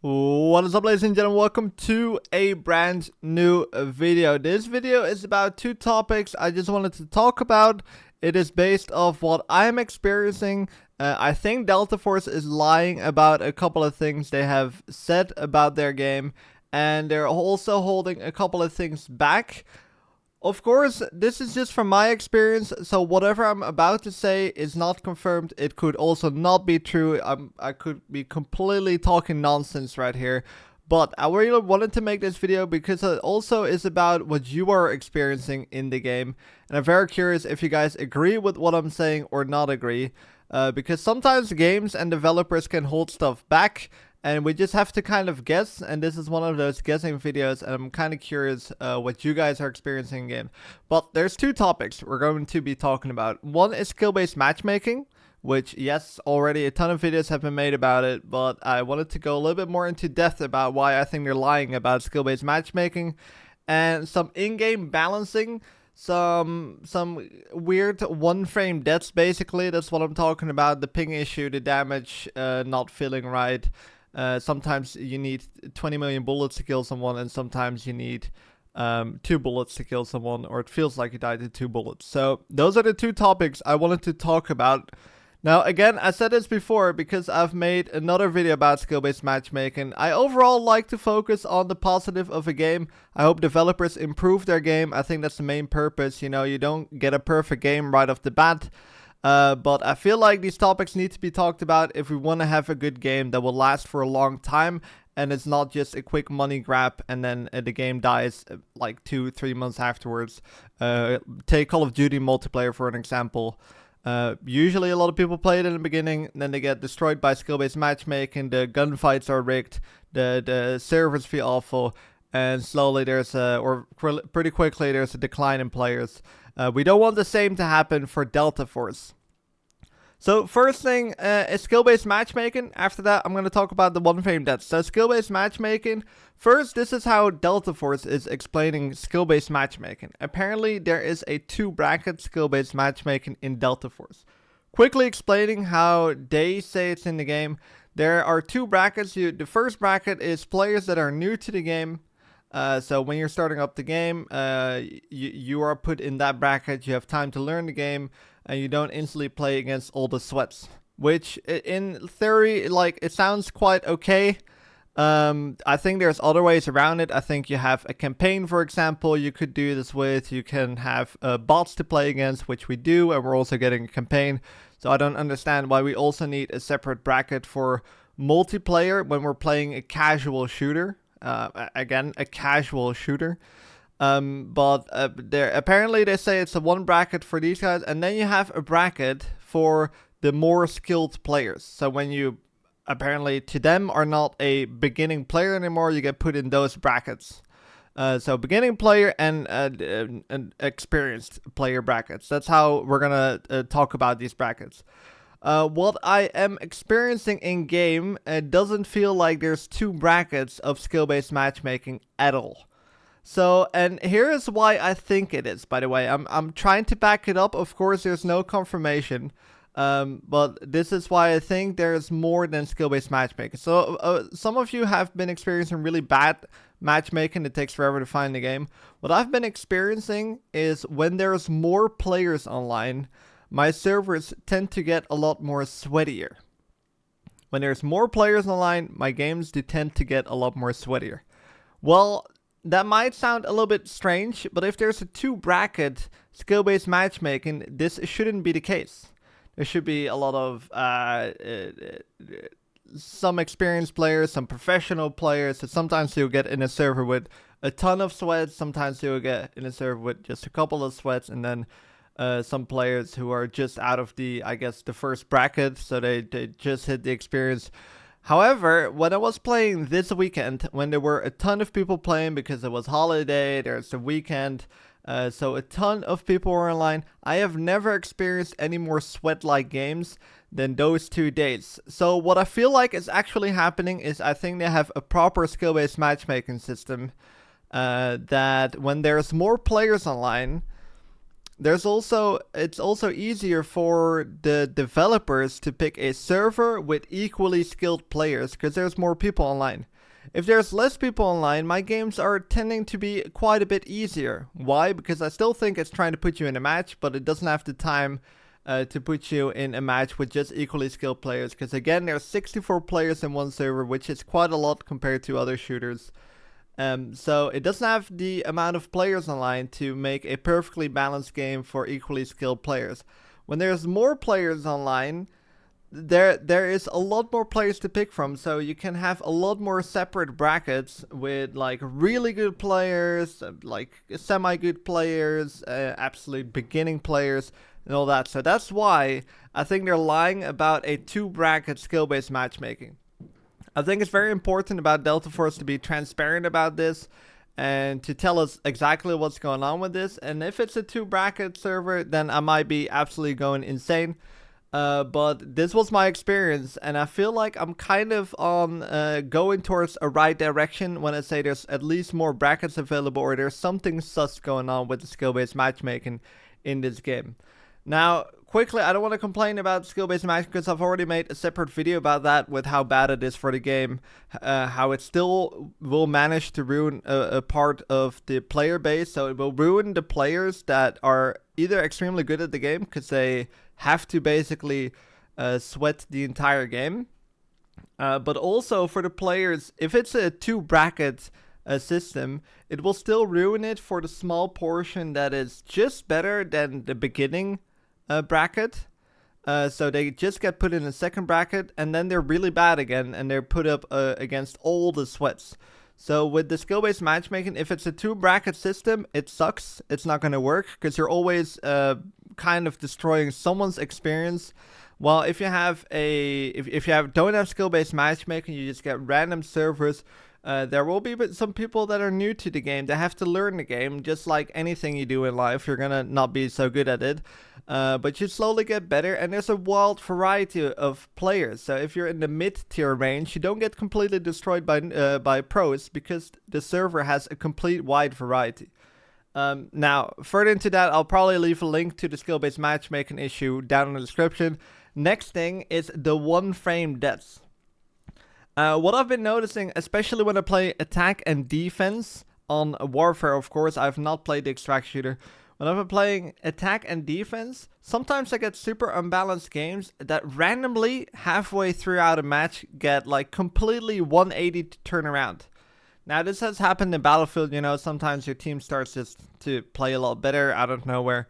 What is up, ladies and gentlemen? Welcome to a brand new video. This video is about two topics I just wanted to talk about. It is based off what I'm experiencing. I think Delta Force is lying about a couple of things they have said about their game, and they're also holding a couple of things back. Of course, this is just from my experience, so whatever I'm about to say is not confirmed. It could also not be true. I could be completely talking nonsense right here. But I really wanted to make this video because it also is about what you are experiencing in the game. And I'm very curious if you guys agree with what I'm saying or not agree. Because sometimes games and developers can hold stuff back. And we just have to kind of guess, and this is one of those guessing videos, and I'm kind of curious what you guys are experiencing in game. But there's two topics we're going to be talking about. One is skill-based matchmaking, which, yes, already a ton of videos have been made about it, but I wanted to go a little bit more into depth about why I think they're lying about skill-based matchmaking, and some in-game balancing, some weird one-frame deaths, basically. That's what I'm talking about, the ping issue, the damage not feeling right. Sometimes you need 20 million bullets to kill someone, and sometimes you need 2 bullets to kill someone, or it feels like you died to 2 bullets. So those are the two topics I wanted to talk about. Now, again, I said this before because I've made another video about skill-based matchmaking. I overall like to focus on the positive of a game. I hope developers improve their game. I think that's the main purpose. You know, you don't get a perfect game right off the bat. But I feel like these topics need to be talked about if we want to have a good game that will last for a long time, and it's not just a quick money grab and then the game dies like 2-3 months afterwards. Take Call of Duty multiplayer for an example. Usually a lot of people play it in the beginning, then they get destroyed by skill-based matchmaking, the gunfights are rigged, the servers feel awful, and slowly pretty quickly there's a decline in players. We don't want the same to happen for Delta Force. So first thing is skill-based matchmaking. After that, I'm going to talk about the one-frame deaths. So skill-based matchmaking. First, this is how Delta Force is explaining skill-based matchmaking. Apparently, there is a 2-bracket skill-based matchmaking in Delta Force. Quickly explaining how they say it's in the game. There are 2 brackets. The first bracket is players that are new to the game. So when you're starting up the game, you are put in that bracket. You have time to learn the game, and you don't instantly play against all the sweats. Which, in theory, like, it sounds quite okay. I think there's other ways around it. I think you have a campaign, for example, you could do this with. You can have bots to play against, which we do, and we're also getting a campaign. So I don't understand why we also need a separate bracket for multiplayer when we're playing a casual shooter. Again, a casual shooter. But apparently they say it's a 1 bracket for these guys, and then you have a bracket for the more skilled players. So when you apparently to them are not a beginning player anymore, you get put in those brackets. So beginning player and an experienced player brackets. That's how we're gonna talk about these brackets. What I am experiencing in game, it doesn't feel like there's 2 brackets of skill-based matchmaking at all. So, and here's why I think it is, by the way. I'm trying to back it up. Of course, there's no confirmation. But this is why I think there's more than skill-based matchmaking. So, some of you have been experiencing really bad matchmaking. It takes forever to find the game. What I've been experiencing is when there's more players online, my servers tend to get a lot more sweatier. When there's more players online, my games do tend to get a lot more sweatier. Well, that might sound a little bit strange, but if there's a 2-bracket skill-based matchmaking, this shouldn't be the case. There should be a lot of some experienced players, some professional players. So sometimes you'll get in a server with a ton of sweats, sometimes you'll get in a server with just a couple of sweats, and then some players who are just out of the first bracket, so they just hit the experience. However, when I was playing this weekend, when there were a ton of people playing because it was holiday, there's a weekend, so a ton of people were online, I have never experienced any more sweat-like games than those 2 days. So what I feel like is actually happening is I think they have a proper skill-based matchmaking system that when there's more players online, it's also easier for the developers to pick a server with equally skilled players because there's more people online. if there's less people online, my games are tending to be quite a bit easier. Why? Because I still think it's trying to put you in a match, but it doesn't have the time to put you in a match with just equally skilled players. Because again, there's 64 players in one server, which is quite a lot compared to other shooters. So it doesn't have the amount of players online to make a perfectly balanced game for equally skilled players. When there's more players online, there is a lot more players to pick from, so you can have a lot more separate brackets with like really good players, like semi-good players, absolute beginning players, and all that. So that's why I think they're lying about a 2-bracket skill-based matchmaking. I think it's very important about Delta Force to be transparent about this and to tell us exactly what's going on with this. And if it's a 2-bracket server, then I might be absolutely going insane. But this was my experience, and I feel like I'm kind of on going towards a right direction when I say there's at least more brackets available, or there's something sus going on with the skill-based matchmaking in this game. Now, quickly, I don't want to complain about skill-based match because I've already made a separate video about that with how bad it is for the game, how it still will manage to ruin a part of the player base. So it will ruin the players that are either extremely good at the game because they have to basically sweat the entire game, but also for the players, if it's a 2-bracket system, it will still ruin it for the small portion that is just better than the beginning bracket. So they just get put in a second bracket, and then they're really bad again, and they're put up against all the sweats. So with the skill-based matchmaking, if it's a 2-bracket system, it sucks. It's not going to work because you're always kind of destroying someone's experience. While if you have don't have skill-based matchmaking, you just get random servers. There will be some people that are new to the game. They have to learn the game, just like anything you do in life. You're gonna not be so good at it, but you slowly get better. And there's a wild variety of players. So if you're in the mid-tier range, you don't get completely destroyed by pros because the server has a complete wide variety. Now, further into that, I'll probably leave a link to the skill-based matchmaking issue down in the description. Next thing is the one-frame deaths. What I've been noticing, especially when I play attack and defense on Warfare, of course, I've not played the extract shooter. When I've been playing attack and defense, sometimes I get super unbalanced games that randomly, halfway throughout a match, get like completely 180 to turn around. Now, this has happened in Battlefield, you know, sometimes your team starts just to play a lot better out of nowhere.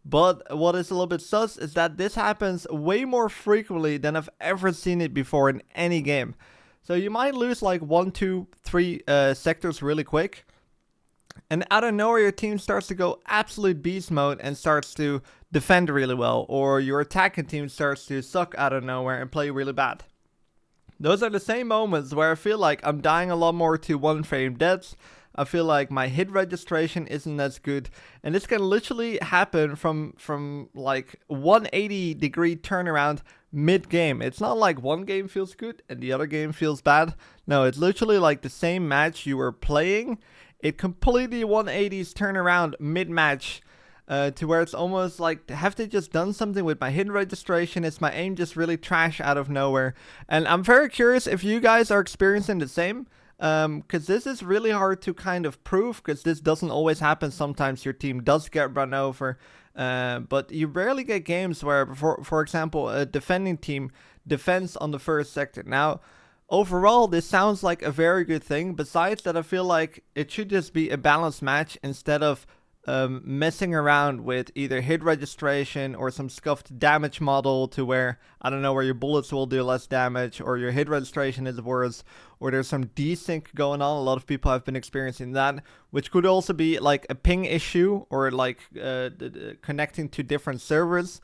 But what is a little bit sus is that this happens way more frequently than I've ever seen it before in any game. So you might lose like 1, 2, 3 sectors really quick. And out of nowhere, your team starts to go absolute beast mode and starts to defend really well. Or your attacking team starts to suck out of nowhere and play really bad. Those are the same moments where I feel like I'm dying a lot more to one-frame deaths. I feel like my hit registration isn't as good. And this can literally happen from like 180 degree turnaround mid-game. It's not like one game feels good and the other game feels bad. No, it's literally like the same match you were playing. It completely 180s turn around mid-match. To where it's almost like, have they just done something with my hit registration? Is my aim just really trash out of nowhere? And I'm very curious if you guys are experiencing the same. Because this is really hard to kind of prove, because this doesn't always happen. Sometimes your team does get run over. But you rarely get games where, for example, a defending team defends on the first sector. Now, overall, this sounds like a very good thing. Besides that, I feel like it should just be a balanced match instead of messing around with either hit registration or some scuffed damage model to where, I don't know, where your bullets will do less damage or your hit registration is worse, or there's some desync going on. A lot of people have been experiencing that, which could also be like a ping issue or like connecting to different servers.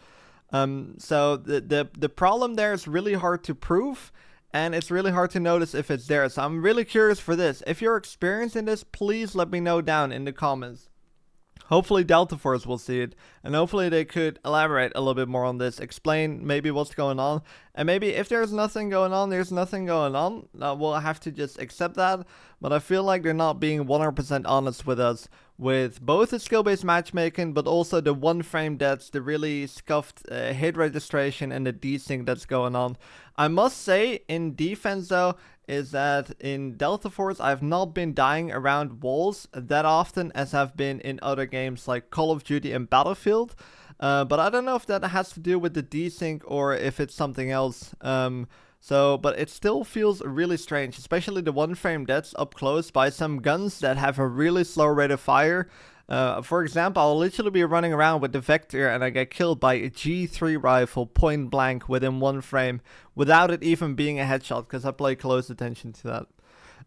So the problem there is really hard to prove, and it's really hard to notice if it's there. So I'm really curious for this. If you're experiencing this, please let me know down in the comments. Hopefully Delta Force will see it, and hopefully they could elaborate a little bit more on this, explain maybe what's going on, and maybe if there's nothing going on, there's nothing going on. We'll have to just accept that, but I feel like they're not being 100% honest with us with both the skill-based matchmaking, but also the one-frame deaths, the really scuffed hit registration, and the desync that's going on. I must say, in defense though, is that in Delta Force, I've not been dying around walls that often as I've been in other games like Call of Duty and Battlefield. But I don't know if that has to do with the desync or if it's something else. But it still feels really strange, especially the one frame deaths up close by some guns that have a really slow rate of fire. For example, I'll literally be running around with the Vector and I get killed by a G3 rifle point blank within one frame without it even being a headshot because I pay close attention to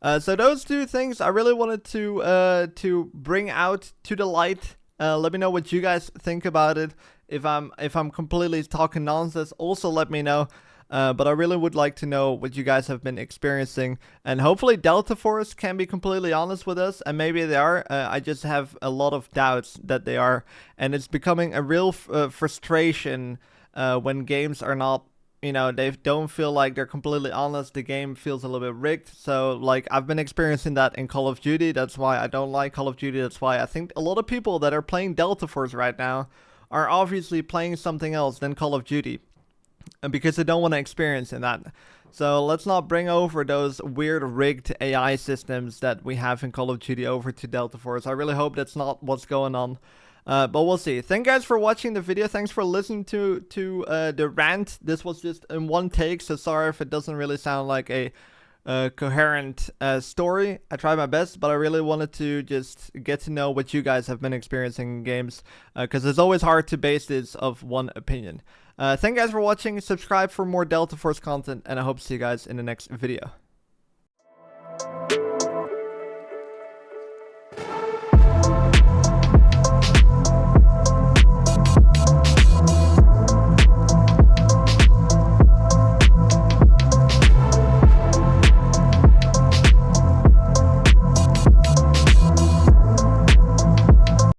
that. So those two things I really wanted to bring out to the light. Let me know what you guys think about it. If I'm completely talking nonsense, also let me know. But I really would like to know what you guys have been experiencing. And hopefully Delta Force can be completely honest with us. And maybe they are. I just have a lot of doubts that they are. And it's becoming a real frustration when games are not, they don't feel like they're completely honest. The game feels a little bit rigged. So, like, I've been experiencing that in Call of Duty. That's why I don't like Call of Duty. That's why I think a lot of people that are playing Delta Force right now are obviously playing something else than Call of Duty. Because they don't want to experience in that. So let's not bring over those weird rigged AI systems that we have in Call of Duty over to Delta Force. I really hope that's not what's going on. But we'll see. Thank you guys for watching the video. Thanks for listening to the rant. This was just in one take, so sorry if it doesn't really sound like a coherent story. I tried my best, but I really wanted to just get to know what you guys have been experiencing in games, because it's always hard to base this off one opinion. Thank you guys for watching. Subscribe for more Delta Force content, and I hope to see you guys in the next video.